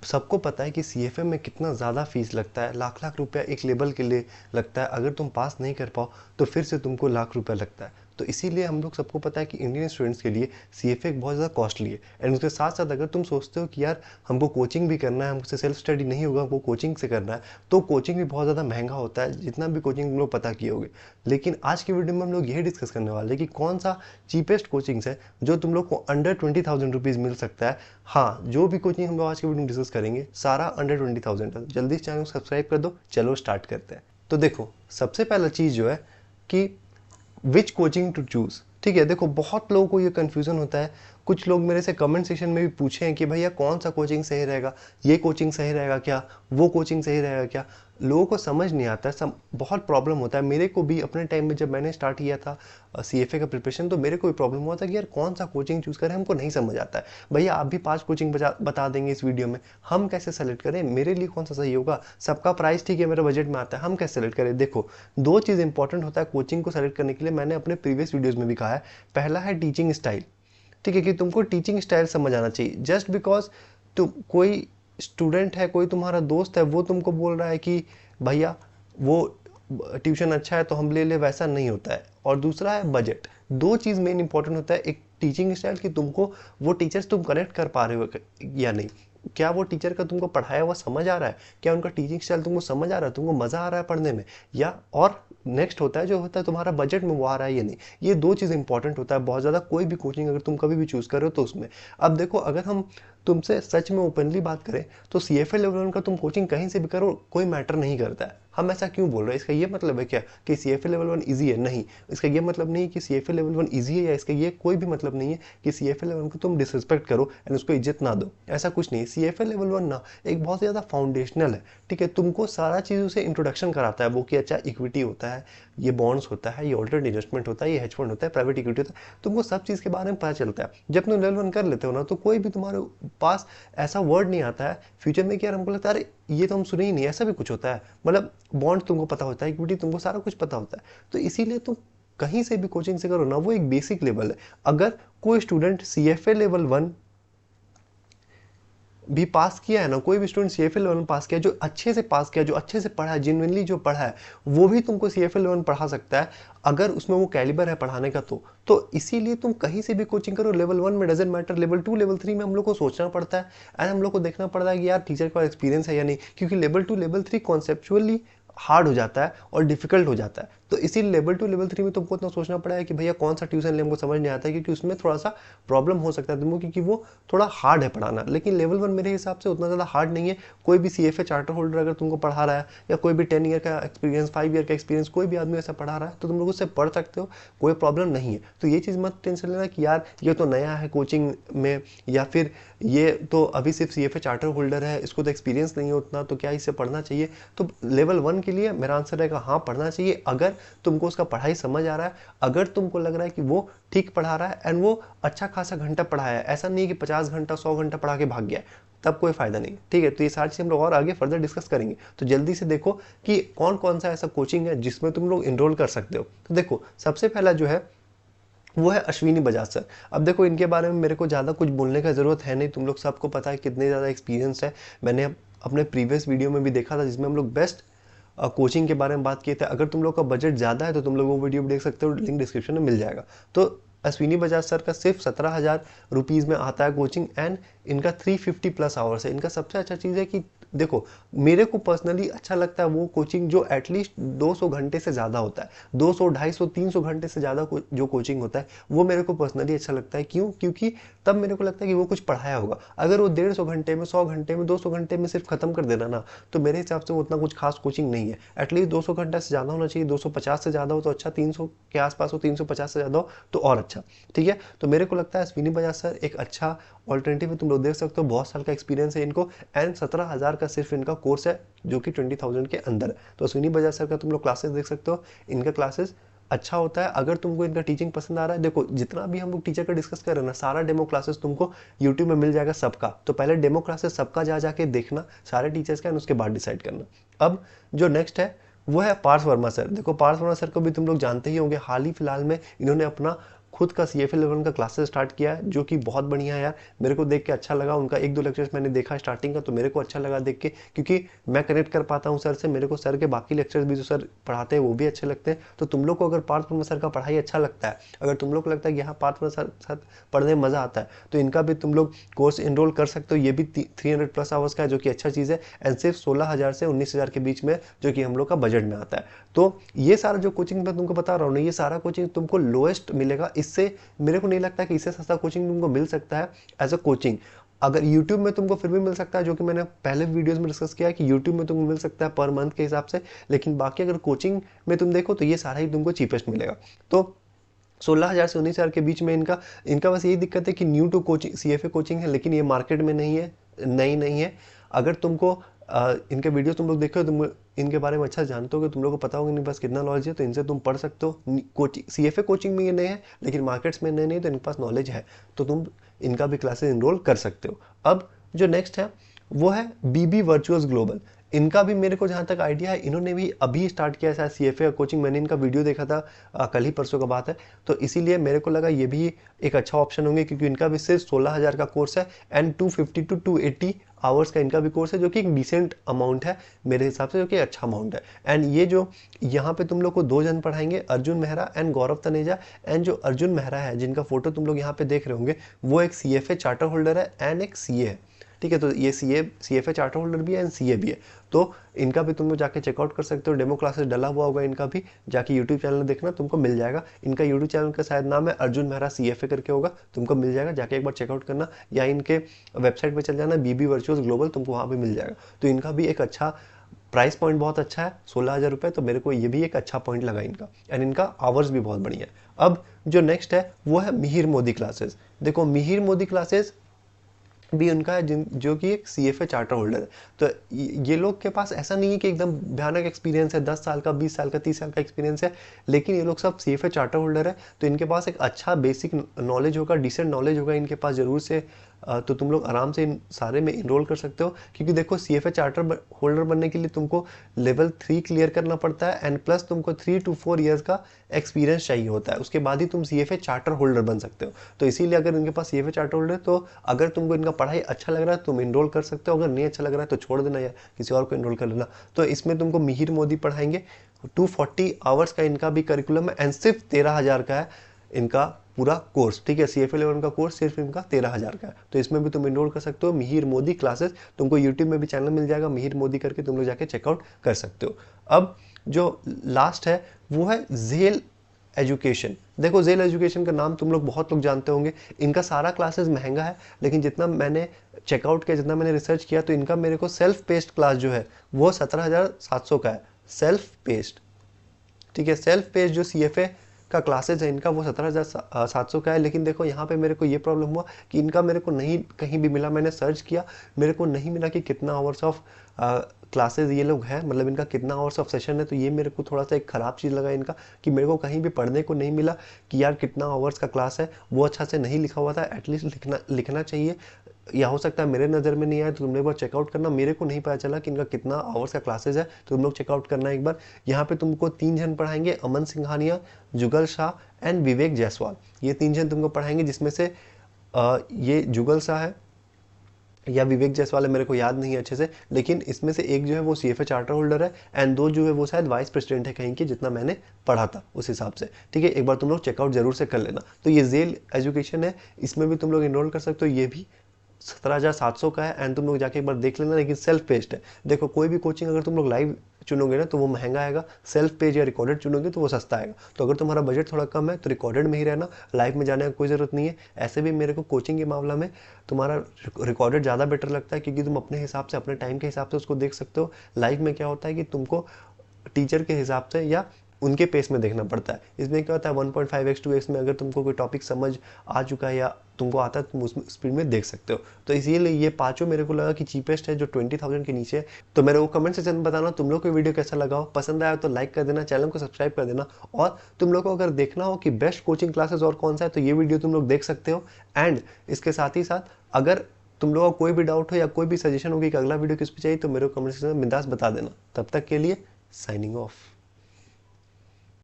सबको पता है कि सीएफए में कितना ज़्यादा फीस लगता है, लाख लाख रुपया एक लेवल के लिए लगता है। अगर तुम पास नहीं कर पाओ तो फिर से तुमको लाख रुपया लगता है। तो इसीलिए हम लोग सबको पता है कि इंडियन स्टूडेंट्स के लिए सीएफए बहुत ज़्यादा कॉस्टली है। एंड उसके साथ साथ अगर तुम सोचते हो कि यार हमको कोचिंग भी करना है, हमसे सेल्फ स्टडी नहीं होगा, वो कोचिंग से करना है, तो कोचिंग भी बहुत ज़्यादा महंगा होता है, जितना भी कोचिंग तुम लोग पता किए होगे। लेकिन आज की वीडियो में हम लोग यही डिस्कस करने वाले हैं कि कौन सा चीपेस्ट कोचिंग्स है जो तुम लोग को अंडर 20,000 रुपीज़ मिल सकता है। हाँ, जो भी कोचिंग हम लोग आज की वीडियो में डिस्कस करेंगे सारा अंडर 20,000 है। जल्दी इस चैनल को सब्सक्राइब कर दो। चलो स्टार्ट करते हैं। तो देखो, सबसे पहला चीज़ जो है कि विच कोचिंग टू चूज़। ठीक है, देखो बहुत लोगों को ये कन्फ्यूज़न होता है। कुछ लोग मेरे से कमेंट सेक्शन में भी पूछे हैं कि भैया कौन सा कोचिंग सही रहेगा, ये कोचिंग सही रहेगा क्या, वो कोचिंग सही रहेगा क्या। लोगों को समझ नहीं आता है, बहुत प्रॉब्लम होता है। मेरे को भी अपने टाइम में जब मैंने स्टार्ट किया था सीएफए का प्रिपरेशन, तो मेरे को भी प्रॉब्लम हुआ था कि यार कौन सा कोचिंग चूज़ करें, हमको नहीं समझ आता है। भैया आप भी 5 कोचिंग बता देंगे इस वीडियो में, हम कैसे सेलेक्ट करें, मेरे लिए कौन सा सही होगा। सबका प्राइस ठीक है, मेरे बजट में आता है, हम कैसे सेलेक्ट करें। देखो, 2 चीज़ इंपॉर्टेंट होता है कोचिंग को सेलेक्ट करने के लिए। मैंने अपने प्रीवियस वीडियोज़ में भी कहा है। पहला है टीचिंग स्टाइल। ठीक है, कि तुमको टीचिंग स्टाइल समझ आना चाहिए। जस्ट बिकॉज तुम कोई स्टूडेंट है, कोई तुम्हारा दोस्त है, वो तुमको बोल रहा है कि भैया वो ट्यूशन अच्छा है तो हम ले ले, वैसा नहीं होता है। और दूसरा है बजट। 2 चीज़ मेन इंपॉर्टेंट होता है। एक टीचिंग स्टाइल कि तुमको वो टीचर्स तुम कनेक्ट कर पा रहे हो या नहीं, क्या वो टीचर का तुमको पढ़ाया हुआ समझ आ रहा है, क्या उनका टीचिंग स्टाइल तुमको समझ आ रहा है, तुमको मज़ा आ रहा है पढ़ने में, या और नेक्स्ट होता है जो होता है तुम्हारा बजट में वो आ रहा है या नहीं। ये 2 चीज़ इंपॉर्टेंट होता है बहुत ज़्यादा, कोई भी कोचिंग अगर तुम कभी भी चूज़ कर रहे हो तो उसमें। अब देखो, अगर हम तुमसे सच में ओपनली बात करें तो सीएफए लेवल 1 का तुम कोचिंग कहीं से भी करो, कोई मैटर नहीं करता है। हम ऐसा क्यों बोल रहे हैं? इसका ये मतलब है क्या कि सीएफए लेवल 1 ईजी है? नहीं, इसका ये मतलब नहीं है कि सीएफए लेवल 1 ईजी है, या इसका ये कोई भी मतलब नहीं है कि सीएफए लेवल 1 को तुम डिसरिस्पेक्ट करो एंड उसको इज्जत ना दो। ऐसा कुछ नहीं है। सीएफए लेवल 1 ना एक बहुत ज़्यादा फाउंडेशनल है। ठीक है, तुमको सारा चीज़ों से इंट्रोडक्शन कराता है वो, कि अच्छा इक्विटी होता है, ये बॉन्ड्स होता है, ये ऑल्टरनेट इन्वेस्टमेंट होता है, ये हेज फंड होता है, प्राइवेट इक्विटी होता है। तुमको सब चीज़ के बारे में पता चलता है। जब तुम लेवल 1 कर लेते हो ना, तो कोई भी तुम्हारे पास ऐसा वर्ड नहीं आता है फ्यूचर में कि यार हमको लगता है अरे ये तो हम सुने ही नहीं, ऐसा भी कुछ होता है। मतलब बॉन्ड तुमको पता होता है, इक्विटी तुमको सारा कुछ पता होता है। तो इसीलिए तुम कहीं से भी कोचिंग से करो ना, वो एक बेसिक लेवल है। अगर कोई स्टूडेंट सीएफए लेवल 1 भी पास किया है ना, कोई भी स्टूडेंट सीएफए लेवल पास किया, जो अच्छे से पास किया, जो अच्छे से पढ़ा है, जेन्युइनली जो पढ़ा है, वो भी तुमको सीएफए लेवल पढ़ा सकता है, अगर उसमें वो कैलिबर है पढ़ाने का। तो इसीलिए तुम कहीं से भी कोचिंग करो, लेवल 1 में डजेंट मैटर, लेवल 2 लेवल 3 में हम लोग को सोचना पड़ता है एंड हम लोग को देखना पड़ता है कि यार टीचर का एक्सपीरियंस है या नहीं, क्योंकि लेवल 2 लेवल 3 कॉन्सेप्चुअली हार्ड हो जाता है और डिफिकल्ट हो जाता है। तो इसी लेवल 2 लेवल 3 में तुमको इतना सोचना पड़ा है कि भैया कौन सा ट्यूशन ले, हमको समझ नहीं आता है, क्योंकि उसमें थोड़ा सा प्रॉब्लम हो सकता है तुमको, क्योंकि वो थोड़ा हार्ड है पढ़ाना। लेकिन लेवल 1 मेरे हिसाब से उतना ज़्यादा हार्ड नहीं है। कोई भी सीएफए चार्टर होल्डर अगर तुमको पढ़ा रहा है, या कोई भी 10 ईयर का एक्सपीरियंस, 5 ईयर का एक्सपीरियंस, कोई भी आदमी ऐसा पढ़ा रहा है, तो तुम लोग उससे पढ़ सकते हो, कोई प्रॉब्लम नहीं है। तो ये चीज़ मत टेंशन लेना कि यार ये तो नया है कोचिंग में, या फिर ये तो अभी सिर्फ सीएफए चार्टर होल्डर है, इसको तो एक्सपीरियंस नहीं है उतना, तो क्या इससे पढ़ना चाहिए। तो लेवल 1 के लिए मेरा आंसर रहेगा हाँ, पढ़ना चाहिए, अगर तुमको उसका पढ़ाई समझ आ रहा है, अगर तुमको लग रहा है कि वो ठीक पढ़ा रहा है एंड वो अच्छा खासा घंटा पढ़ाया है। ऐसा नहीं है कि 50 घंटा 100 घंटा पढ़ा के भाग गया है, तब कोई फायदा नहीं। ठीक है, तो ये सारी चीज़ हम लोग और आगे फर्दर डिस्कस करेंगे। तो जल्दी से देखो कि कौन कौन सा ऐसा कोचिंग है जिसमें तुम लोग इनरोल कर सकते हो। तो देखो, सबसे पहला जो है वो है अश्विनी बजाज सर। अब देखो, इनके बारे में मेरे को ज़्यादा कुछ बोलने का ज़रूरत है नहीं, तुम लोग सबको पता है कितने ज़्यादा एक्सपीरियंस है। मैंने अपने प्रीवियस वीडियो में भी देखा था, जिसमें हम लोग बेस्ट कोचिंग के बारे में बात किए थे। अगर तुम लोग का बजट ज़्यादा है तो तुम लोग वो वीडियो भी देख सकते हो, लिंक डिस्क्रिप्शन में मिल जाएगा। तो अश्विनी बजाज सर का सिर्फ 17,000 रुपीज़ में आता है कोचिंग, एंड इनका 350 प्लस आवर्स है। इनका सबसे अच्छा चीज़ है कि देखो, मेरे को पर्सनली अच्छा लगता है वो कोचिंग जो एटलीस्ट 200 घंटे से ज़्यादा होता है। 200, 250, 300 घंटे से ज़्यादा जो कोचिंग होता है, वो मेरे को पर्सनली अच्छा लगता है। क्यों? क्योंकि तब मेरे को लगता है कि वो कुछ पढ़ाया होगा। अगर वो 150 घंटे में, 100 घंटे में, 200 घंटे में सिर्फ खत्म कर देना ना, तो मेरे हिसाब से वो उतना कुछ खास कोचिंग नहीं है। एटलीस्ट 200 घंटा से ज़्यादा होना चाहिए, 250 से ज़्यादा हो तो अच्छा, 300 के आसपास हो, 350 से ज़्यादा हो तो और अच्छा। ठीक है, तो मेरे को लगता है अश्विनी बजाज सर एक अच्छा ऑल्टरनेटिव है, तुम लोग देख सकते हो। बहुत साल का एक्सपीरियंस है इनको, एंड 17,000 का सिर्फ इनका कोर्स है, जो कि 20,000 के अंदर है। तो अश्विनी बजाज सर का तुम लोग क्लासेस देख सकते हो, इनका क्लासेस अच्छा होता है। अगर तुमको इनका टीचिंग पसंद आ रहा है, देखो जितना भी हम लोग टीचर का डिस्कस कर रहे हैं ना, सारा डेमो क्लासेस तुमको यूट्यूब में मिल जाएगा सबका। तो पहले डेमो क्लासेस सबका जा जाके देखना, सारे टीचर्स का, उसके बाद डिसाइड करना। अब जो नेक्स्ट है वो है पार्थ वर्मा सर। देखो, पार्थ वर्मा सर को भी तुम लोग जानते ही होंगे, हाल ही फिलहाल में इन्होंने अपना खुद का CFA लेवल का क्लासेस स्टार्ट किया है, जो कि बहुत बढ़िया है यार। मेरे को देख के अच्छा लगा, उनका 1-2 लेक्चर्स मैंने देखा स्टार्टिंग का, तो मेरे को अच्छा लगा देख के, क्योंकि मैं कनेक्ट कर पाता हूँ सर से। मेरे को सर के बाकी लेक्चर्स भी जो सर पढ़ाते हैं वो भी अच्छे लगते हैं। तो तुम लोग को अगर पार्थ वर्मा सर का पढ़ाई अच्छा लगता है, अगर तुम लोग को लगता है कि यहाँ पार्थ वर्मा सर पढ़ने में मज़ा आता है, तो इनका भी तुम लोग कोर्स इनरोल कर सकते हो। ये भी 300+ आवर्स का है, जो कि अच्छा चीज़ है, एंड सिर्फ 16,000 से 19,000 के बीच में, जो कि हम लोग का बजट में आता है। तो ये सारा जो कोचिंग मैं तुमको बता रहा हूँ ना, ये सारा कोचिंग तुमको लोएस्ट मिलेगा। इससे मेरे को नहीं लगता कि इससे सस्ता कोचिंग तुमको मिल सकता है एज अ कोचिंग। अगर YouTube में तुमको फिर भी मिल सकता है, जो कि मैंने पहले वीडियोस में डिस्कस किया है कि YouTube में तुमको मिल सकता है पर मंथ के हिसाब से, लेकिन बाकी अगर कोचिंग में तुम देखो तो ये सारा ही तुमको चीपेस्ट मिलेगा। तो 16,000 से 19,000 के बीच में इनका बस यही दिक्कत है कि new to coaching CFA coaching है, लेकिन ये मार्केट में नहीं है, नई नहीं है। अगर तुमको इनके वीडियो तुम लोग देखो, तुम इनके बारे में अच्छा जानते हो कि तुम लोग को पता होगा इनके पास कितना नॉलेज है, तो इनसे तुम पढ़ सकते हो। CFA कोचिंग में ये नए हैं, लेकिन मार्केट्स में नए नहीं, तो इनके पास नॉलेज है, तो तुम इनका भी क्लासेस इनरोल कर सकते हो। अब जो नेक्स्ट है वो है BB वर्चुअस ग्लोबल। इनका भी मेरे को जहाँ तक आइडिया है, इन्होंने भी अभी स्टार्ट किया है CFA कोचिंग। मैंने इनका वीडियो देखा था, कल ही परसों का बात है, तो इसीलिए मेरे को लगा ये भी एक अच्छा ऑप्शन होंगे, क्योंकि इनका भी सिर्फ 16,000 का कोर्स है, एंड 250 to 280 आवर्स का इनका भी कोर्स है, जो कि एक डिसेंट अमाउंट है मेरे हिसाब से, जो कि अच्छा अमाउंट है। एंड ये जो यहाँ पे तुम लोग को 2 जन पढ़ाएंगे, Arjun Mehra and Gaurav Taneja. And जो अर्जुन मेहरा है, जिनका फोटो तुम लोग यहाँ पे देख रहे होंगे, वो एक CFA चार्टर होल्डर है एंड एक CA है, ठीक है। तो ये CFA चार्टर होल्डर भी है एंड CA भी है, तो इनका भी तुम लोग जाके चेकआउट कर सकते हो। डेमो क्लासेस डला हुआ होगा इनका भी, जाके यूट्यूब चैनल देखना, तुमको मिल जाएगा। इनका यूट्यूब चैनल का शायद नाम है अर्जुन मेहरा CFA करके होगा, तुमको मिल जाएगा, जाके एक बार चेकआउट करना, या इनके वेबसाइट पे चल जाना BB वर्चुअस ग्लोबल, तुमको वहाँ भी मिल जाएगा। तो इनका भी एक अच्छा प्राइस पॉइंट, बहुत अच्छा है, 16,000 रुपये, तो मेरे को ये भी एक अच्छा पॉइंट लगा इनका, एंड इनका आवर्स भी बहुत बढ़िया है। अब जो नेक्स्ट है वो है मिहिर मोदी क्लासेस। देखो मिहिर मोदी क्लासेस भी उनका है, जो कि एक CFA चार्टर होल्डर है। तो ये लोग के पास ऐसा नहीं है कि एकदम भयानक एक्सपीरियंस है, 10 साल का, 20 साल का, 30 साल का एक्सपीरियंस है, लेकिन ये लोग सब CFA चार्टर होल्डर है। तो इनके पास एक अच्छा बेसिक नॉलेज होगा, डिसेंट नॉलेज होगा इनके पास जरूर से। तो तुम लोग आराम से इन सारे में इनरोल कर सकते हो, क्योंकि देखो CFA चार्टर होल्डर बनने के लिए तुमको लेवल 3 क्लियर करना पड़ता है, एंड प्लस तुमको 3 to 4 ईयर्स का एक्सपीरियंस चाहिए होता है, उसके बाद ही तुम CFA चार्टर होल्डर बन सकते हो। तो इसीलिए अगर इनके पास CFA चार्टर होल्डर है, तो अगर तुमको इनका पढ़ाई अच्छा लग रहा है तुम इनरोल कर सकते हो, अगर नहीं अच्छा लग रहा है तो छोड़ देना या किसी और को इनरोल कर लेना। तो इसमें तुमको मिहिर मोदी पढ़ाएंगे, 240 आवर्स का इनका भी करिकुलम है, एंड सिर्फ 13,000 का है इनका पूरा कोर्स, ठीक है। CFA लेवल का कोर्स सिर्फ इनका 13,000 का है, तो इसमें भी तुम इनरोल कर सकते हो। मिहिर मोदी क्लासेस, तुमको यूट्यूब में भी चैनल मिल जाएगा मिहिर मोदी करके, तुम लोग जाके चेकआउट कर सकते हो। अब जो लास्ट है वो है जेल एजुकेशन। देखो जेल एजुकेशन का नाम तुम लोग बहुत लोग जानते होंगे। इनका सारा क्लासेस महंगा है, लेकिन जितना मैंने चेकआउट किया, जितना मैंने रिसर्च किया, तो इनका मेरे को सेल्फ पेस्ड क्लास जो है वो 17,700 का है, सेल्फ पेस्ड, ठीक है। सेल्फ पेस्ड जो CFA का क्लासेज है इनका, वो 17,700 का है। लेकिन देखो यहाँ पे मेरे को ये प्रॉब्लम हुआ कि इनका मेरे को नहीं कहीं भी मिला, मैंने सर्च किया, मेरे को नहीं मिला कि कितना आवर्स ऑफ क्लासेज ये लोग हैं, मतलब इनका कितना आवर्स ऑफ सेशन है। तो ये मेरे को थोड़ा सा एक ख़राब चीज़ लगा इनका, कि मेरे को कहीं भी पढ़ने को नहीं मिला कि यार कितना आवर्स का क्लास है, वो अच्छा से नहीं लिखा हुआ था। एटलीस्ट लिखना चाहिए, या हो सकता है मेरे नज़र में नहीं आया, तो तुम एक बार चेकआउट करना। मेरे को नहीं पता चला कि इनका कितना आवर्स का क्लासेज है, तो तुम लोग चेकआउट करना एक बार। यहाँ पे तुमको 3 जन पढ़ाएंगे, अमन सिंघानिया, जुगल शाह एंड विवेक जायसवाल। ये 3 जन तुमको पढ़ाएंगे, जिसमें से ये जुगल शाह है या विवेक जायसवाल है, मेरे को याद नहीं है अच्छे से, लेकिन इसमें से एक जो है वो CFA चार्टर होल्डर है, एंड 2 जो है वो शायद वाइस प्रेसिडेंट है कहीं की, जितना मैंने पढ़ा था उस हिसाब से, ठीक है। एक बार तुम लोग चेकआउट जरूर से कर लेना। तो ये जेल एजुकेशन है, इसमें भी तुम लोग इनरोल कर सकते हो, ये भी 17,700 का है, एंड तुम लोग जाके एक बार देख लेना, लेकिन सेल्फ पेस्ड है। देखो कोई भी कोचिंग अगर तुम लोग लाइव चुनोगे ना तो वो महंगा आएगा, सेल्फ पेज या रिकॉर्डेड चुनोगे तो वो सस्ता आएगा। तो अगर तुम्हारा बजट थोड़ा कम है तो रिकॉर्डेड में ही रहना, लाइव में जाने का कोई ज़रूरत नहीं है। ऐसे भी मेरे को कोचिंग के मामला में तुम्हारा रिकॉर्डेड ज़्यादा बेटर लगता है, क्योंकि तुम अपने हिसाब से, अपने टाइम के हिसाब से उसको देख सकते हो। लाइव में क्या होता है कि तुमको टीचर के हिसाब से या उनके पेस में देखना पड़ता है। इसमें क्या होता है 1.5x 2x में अगर तुमको कोई टॉपिक समझ आ चुका है या तुमको आता है, तुम उस स्पीड में देख सकते हो। तो इसीलिए ये पांचों मेरे को लगा कि चीपेस्ट है, जो 20,000 के नीचे है। तो मेरे को कमेंट सेक्शन में बताना तुम लोग को वीडियो कैसा लगा हो, पसंद आया तो लाइक कर देना, चैनल को सब्सक्राइब कर देना। और तुम लोग को अगर देखना हो कि बेस्ट कोचिंग क्लासेस और कौन सा है, तो ये वीडियो तुम लोग देख सकते हो। एंड इसके साथ ही साथ अगर तुम लोगों को कोई भी डाउट हो या कोई भी सजेशन होगी कि अगला वीडियो किस पे चाहिए, तो मेरे को कमेंट सेक्शन में बिंदास बता देना। तब तक के लिए साइनिंग ऑफ।